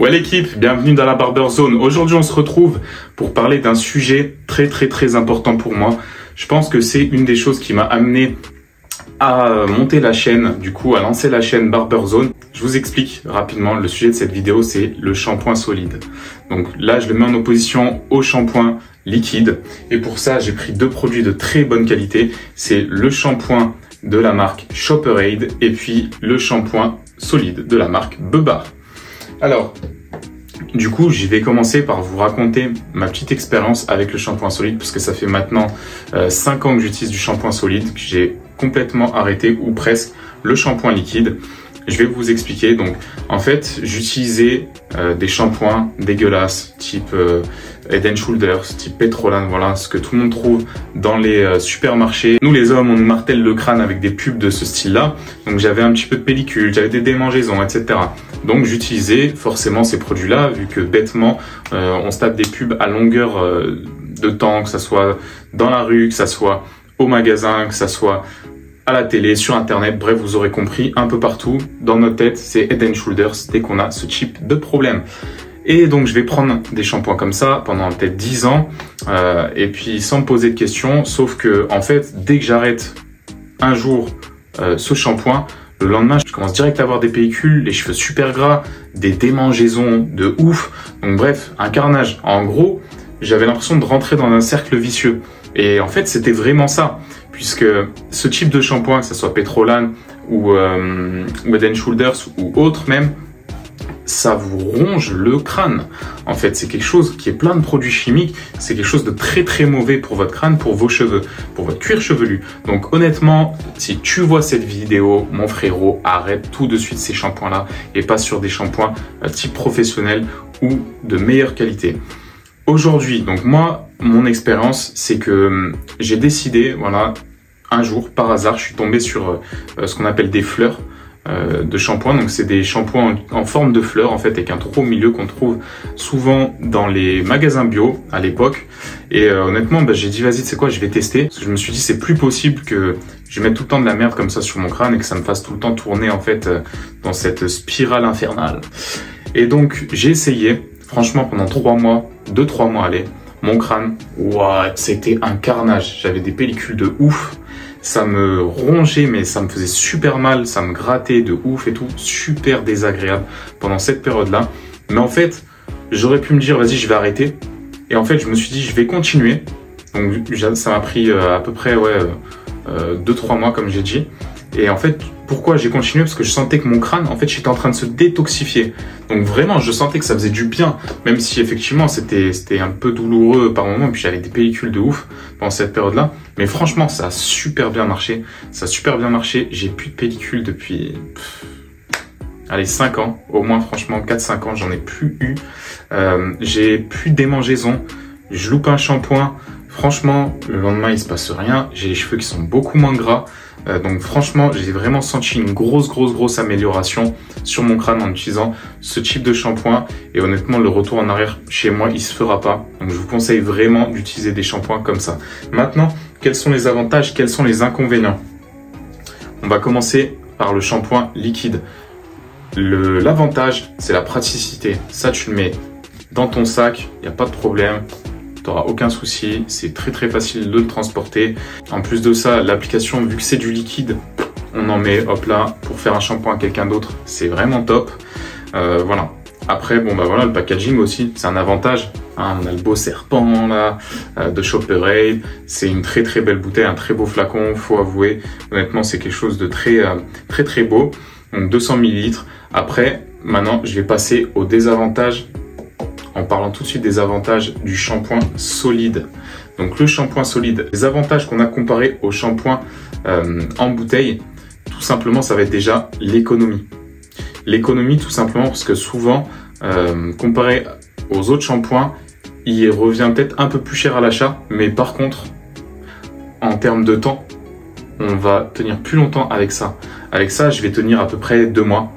Ouais l'équipe, bienvenue dans la Barber Zone. Aujourd'hui on se retrouve pour parler d'un sujet très important pour moi. Je pense que c'est une des choses qui m'a amené à monter la chaîne, du coup à lancer la chaîne Barber Zone. Je vous explique rapidement, le sujet de cette vidéo c'est le shampoing solide. Donc là je le mets en opposition au shampoing liquide. Et pour ça j'ai pris deux produits de très bonne qualité. C'est le shampoing de la marque Shopperade et puis le shampoing solide de la marque Bubba. Alors, du coup, je vais commencer par vous raconter ma petite expérience avec le shampoing solide, parce que ça fait maintenant 5 ans que j'utilise du shampoing solide, que j'ai complètement arrêté, ou presque, le shampoing liquide. Je vais vous expliquer. Donc, en fait, j'utilisais des shampoings dégueulasses, type Head & Shoulders, type Petrolan, voilà, ce que tout le monde trouve dans les supermarchés. Nous, les hommes, on nous martèle le crâne avec des pubs de ce style-là. Donc, j'avais un petit peu de pellicule, j'avais des démangeaisons, etc. Donc, j'utilisais forcément ces produits-là, vu que bêtement, on se tape des pubs à longueur de temps, que ça soit dans la rue, que ça soit au magasin, que ça soit à la télé, sur internet, bref, vous aurez compris, un peu partout, dans notre tête, c'est Head & Shoulders dès qu'on a ce type de problème. Et donc, je vais prendre des shampoings comme ça pendant peut-être 10 ans, et puis sans me poser de questions, sauf que, en fait, dès que j'arrête un jour ce shampoing, le lendemain, je commence direct à avoir des pellicules, les cheveux super gras, des démangeaisons de ouf, donc bref, un carnage. En gros, j'avais l'impression de rentrer dans un cercle vicieux. Et en fait, c'était vraiment ça, puisque ce type de shampoing, que ce soit Petrolan ou Head & Shoulders ou autre même, ça vous ronge le crâne. En fait, c'est quelque chose qui est plein de produits chimiques, c'est quelque chose de très mauvais pour votre crâne, pour vos cheveux, pour votre cuir chevelu. Donc honnêtement, si tu vois cette vidéo, mon frérot, arrête tout de suite ces shampoings-là et passe sur des shampoings type professionnel ou de meilleure qualité. Aujourd'hui, donc moi, mon expérience, c'est que j'ai décidé, voilà, un jour, par hasard, je suis tombé sur ce qu'on appelle des fleurs de shampoing. Donc c'est des shampoings en forme de fleurs, en fait, avec un trou au milieu qu'on trouve souvent dans les magasins bio à l'époque. Et honnêtement, j'ai dit, vas-y, tu sais quoi, je vais tester. Parce que je me suis dit, c'est plus possible que je mette tout le temps de la merde comme ça sur mon crâne et que ça me fasse tout le temps tourner, en fait, dans cette spirale infernale. Et donc, j'ai essayé. Franchement, pendant 3 mois, 2-3 mois, allez, mon crâne, ouais, c'était un carnage. J'avais des pellicules de ouf. Ça me rongeait, mais ça me faisait super mal. Ça me grattait de ouf et tout. Super désagréable pendant cette période-là. Mais en fait, j'aurais pu me dire, vas-y, je vais arrêter. Et en fait, je me suis dit, je vais continuer. Donc, ça m'a pris à peu près, ouais, 2-3 mois, comme j'ai dit. Et en fait, pourquoi j'ai continué? Parce que je sentais que mon crâne, en fait, j'étais en train de se détoxifier. Donc vraiment, je sentais que ça faisait du bien, même si effectivement, c'était un peu douloureux par moments. Et puis j'avais des pellicules de ouf pendant cette période-là. Mais franchement, ça a super bien marché. Ça a super bien marché. J'ai plus de pellicules depuis, allez, 5 ans. Au moins, franchement, 4-5 ans, j'en ai plus eu. J'ai plus de démangeaisons. Je loupe un shampoing. Franchement, le lendemain, il se passe rien. J'ai les cheveux qui sont beaucoup moins gras. Donc franchement, j'ai vraiment senti une grosse amélioration sur mon crâne en utilisant ce type de shampoing. Et honnêtement, le retour en arrière chez moi, il se fera pas. Donc je vous conseille vraiment d'utiliser des shampoings comme ça. Maintenant, quels sont les avantages, quels sont les inconvénients? On va commencer par le shampoing liquide. L'avantage, c'est la praticité. Ça, tu le mets dans ton sac, il n'y a pas de problème. T'auras aucun souci, c'est très facile de le transporter. En plus de ça, l'application, vu que c'est du liquide, on en met, hop là, pour faire un shampoing à quelqu'un d'autre, c'est vraiment top. Voilà. Après, bon bah voilà, le packaging aussi, c'est un avantage. Hein, on a le beau serpent là, de Shopperade. C'est une très belle bouteille, un très beau flacon, faut avouer. Honnêtement, c'est quelque chose de très beau. Donc 200 ml. Après, maintenant, je vais passer aux désavantages. En parlant tout de suite des avantages du shampoing solide. Donc le shampoing solide, les avantages qu'on a comparés au shampoing en bouteille, tout simplement, ça va être déjà l'économie. L'économie, tout simplement, parce que souvent, comparé aux autres shampoings, il revient peut-être un peu plus cher à l'achat, mais par contre, en termes de temps, on va tenir plus longtemps avec ça. Avec ça, je vais tenir à peu près 2 mois.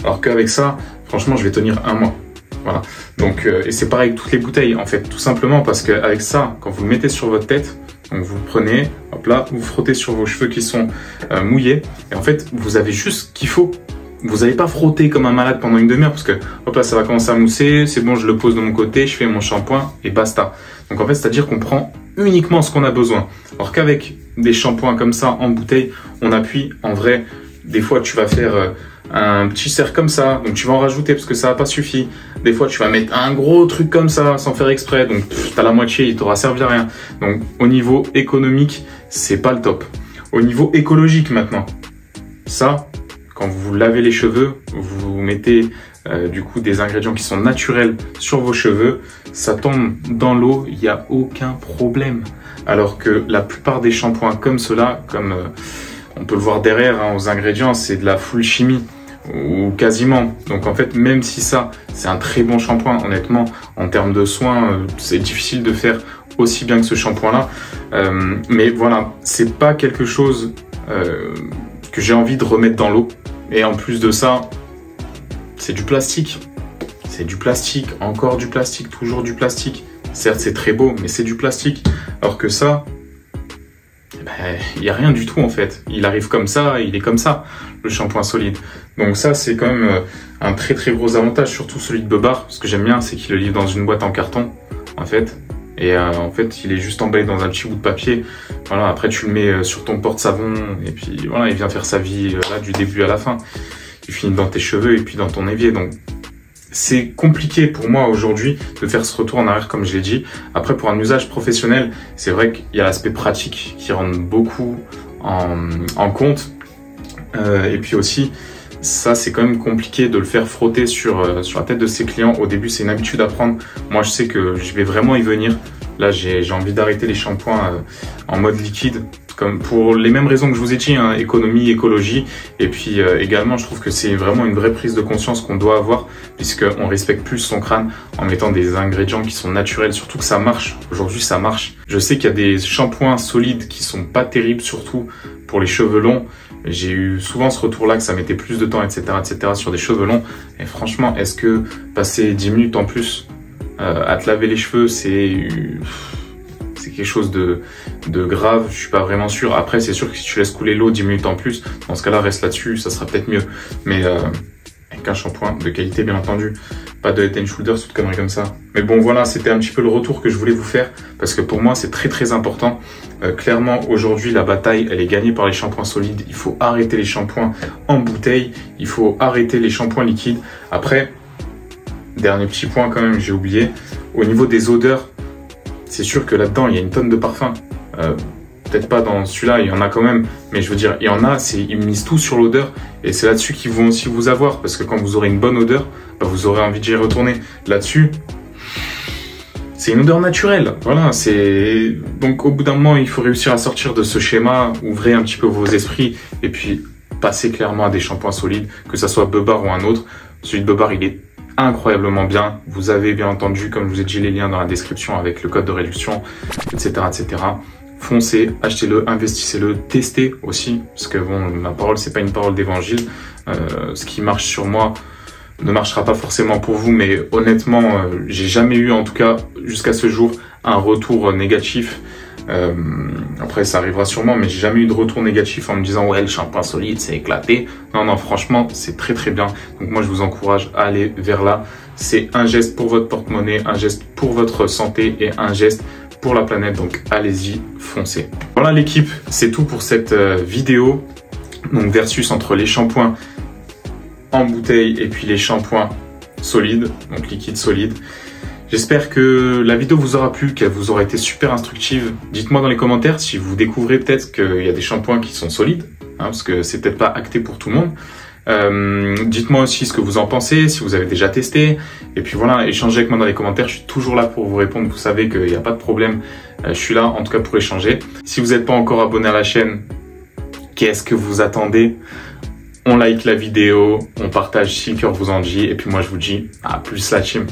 Alors qu'avec ça, franchement, je vais tenir 1 mois. Voilà. Donc, et c'est pareil avec toutes les bouteilles, en fait, tout simplement parce qu'avec ça, quand vous le mettez sur votre tête, donc vous le prenez, hop là, vous frottez sur vos cheveux qui sont mouillés, et en fait, vous avez juste ce qu'il faut vous n'allez pas frotter comme un malade pendant une demi-heure parce que hop là ça va commencer à mousser, c'est bon je le pose de mon côté, je fais mon shampoing et basta. Donc en fait c'est-à-dire qu'on prend uniquement ce qu'on a besoin. Alors qu'avec des shampoings comme ça en bouteille, on appuie en vrai, des fois tu vas faire un petit cercle comme ça, donc tu vas en rajouter parce que ça n'a pas suffi. Des fois tu vas mettre un gros truc comme ça sans faire exprès, donc tu as la moitié, il t'aura servi à rien. Donc au niveau économique, c'est pas le top. Au niveau écologique maintenant, ça, quand vous lavez les cheveux, vous mettez du coup des ingrédients qui sont naturels sur vos cheveux, ça tombe dans l'eau, il n'y a aucun problème. Alors que la plupart des shampoings comme cela, comme on peut le voir derrière hein, aux ingrédients, c'est de la full chimie ou quasiment. Donc en fait, même si ça, c'est un très bon shampoing, honnêtement, en termes de soins, c'est difficile de faire aussi bien que ce shampoing-là. Mais voilà, c'est pas quelque chose que j'ai envie de remettre dans l'eau. Et en plus de ça, c'est du plastique. C'est du plastique, encore du plastique, toujours du plastique. Certes, c'est très beau, mais c'est du plastique. Alors que ça, il n'y a rien du tout en fait. Il arrive comme ça, il est comme ça, le shampoing solide. Donc ça, c'est quand même un très très gros avantage, surtout celui de Bobart. Ce que j'aime bien, c'est qu'il le livre dans une boîte en carton, en fait. Et en fait, il est juste emballé dans un petit bout de papier. Voilà, après tu le mets sur ton porte-savon et puis voilà, il vient faire sa vie là du début à la fin. Il finit dans tes cheveux et puis dans ton évier. Donc c'est compliqué pour moi aujourd'hui de faire ce retour en arrière comme je l'ai dit. Après pour un usage professionnel, c'est vrai qu'il y a l'aspect pratique qui rentre beaucoup en compte. Et puis aussi, ça c'est quand même compliqué de le faire frotter sur la tête de ses clients. Au début c'est une habitude à prendre. Moi je sais que je vais vraiment y venir. Là j'ai envie d'arrêter les shampoings en mode liquide. Comme pour les mêmes raisons que je vous ai dit, hein, économie, écologie. Et puis également je trouve que c'est vraiment une vraie prise de conscience qu'on doit avoir. Puisqu'on respecte plus son crâne en mettant des ingrédients qui sont naturels. Surtout que ça marche. Aujourd'hui ça marche. Je sais qu'il y a des shampoings solides qui sont pas terribles, surtout pour les cheveux longs. J'ai eu souvent ce retour-là que ça mettait plus de temps, etc., sur des cheveux longs. Et franchement, est-ce que passer 10 minutes en plus à te laver les cheveux, c'est quelque chose de grave? Je suis pas vraiment sûr. Après, c'est sûr que si tu laisses couler l'eau 10 minutes en plus, dans ce cas-là, reste là-dessus, ça sera peut-être mieux. Mais avec un shampoing de qualité, bien entendu. Pas de Head & Shoulders ou de conneries comme ça. Mais bon, voilà, c'était un petit peu le retour que je voulais vous faire. Parce que pour moi, c'est très très important. Clairement, aujourd'hui, la bataille, elle est gagnée par les shampoings solides. Il faut arrêter les shampoings en bouteille. Il faut arrêter les shampoings liquides. Après, dernier petit point quand même, j'ai oublié. Au niveau des odeurs, c'est sûr que là-dedans, il y a une tonne de parfums. Peut-être pas dans celui-là, il y en a quand même. Mais je veux dire, il y en a, ils misent tout sur l'odeur. Et c'est là-dessus qu'ils vont aussi vous avoir. Parce que quand vous aurez une bonne odeur, vous aurez envie d'y retourner. Là-dessus, c'est une odeur naturelle. Voilà, donc au bout d'un moment, il faut réussir à sortir de ce schéma, ouvrez un petit peu vos esprits et puis passez clairement à des shampoings solides, que ça soit Bobart ou un autre. Celui de Bobart, il est incroyablement bien. Vous avez bien entendu, comme je vous ai dit, les liens dans la description avec le code de réduction, etc., etc. Foncez, achetez-le, investissez-le, testez aussi, parce que bon, ma parole, c'est pas une parole d'évangile. Ce qui marche sur moi ne marchera pas forcément pour vous, mais honnêtement, j'ai jamais eu, en tout cas jusqu'à ce jour, un retour négatif. Après ça arrivera sûrement, mais j'ai jamais eu de retour négatif en me disant ouais, le shampoing solide c'est éclaté. Non, franchement c'est très très bien. Donc moi je vous encourage à aller vers là. C'est un geste pour votre porte-monnaie, un geste pour votre santé et un geste pour la planète. Donc allez-y, foncez. Voilà l'équipe, c'est tout pour cette vidéo. Donc versus entre les shampoings en bouteille et puis les shampoings solides, donc liquides solides. J'espère que la vidéo vous aura plu, qu'elle vous aura été super instructive. Dites-moi dans les commentaires si vous découvrez peut-être qu'il y a des shampoings qui sont solides, hein, parce que c'est peut-être pas acté pour tout le monde. Dites-moi aussi ce que vous en pensez, si vous avez déjà testé. Et puis voilà, échangez avec moi dans les commentaires, je suis toujours là pour vous répondre. Vous savez qu'il n'y a pas de problème, je suis là en tout cas pour échanger. Si vous n'êtes pas encore abonné à la chaîne, qu'est-ce que vous attendez? On like la vidéo, on partage si le cœur vous en dit. Et puis moi je vous dis à plus la team.